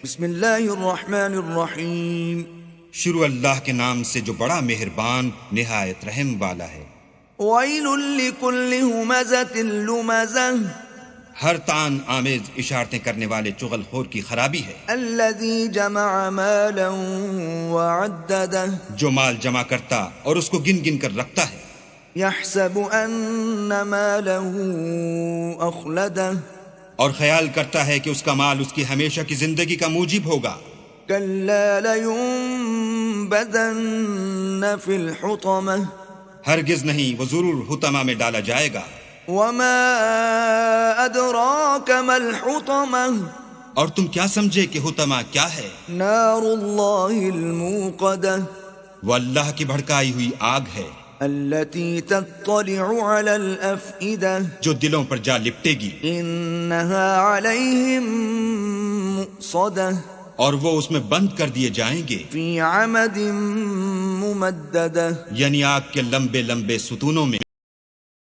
بسم اللہ الرحمن الرحیم شروع اللہ کے نام سے جو بڑا مہربان نہایت رحم والا ہے۔ ویل لکل ہمزۃ لمزہ ہر طعن آمیز اشارتیں کرنے والے چغل خور کی خرابی ہے، الذی جمع مالا وعددہ جو مال جمع کرتا اور اس کو گن گن کر رکھتا ہے، یحسب ان ماله اخلدہ اور خیال کرتا ہے کہ اس کا مال اس کی ہمیشہ کی زندگی کا موجب ہوگا۔ کلا لینبذن فی الحطمہ ہرگز نہیں، وہ ضرور حطمہ میں ڈالا جائے گا۔ وما ادراک ما الحطمہ اور تم کیا سمجھے کہ حطمہ کیا ہے؟ نار اللہ الموقدہ وہ اللہ کی بھڑکائی ہوئی آگ ہے التي تطلع على الافئدہ جو دلوں پر جا لپٹے گی، انها عليهم مؤصدہ اور وہ اس میں بند کر دیے جائیں گے، فی عمد ممددہ یعنی آگ کے لمبے لمبے ستونوں میں۔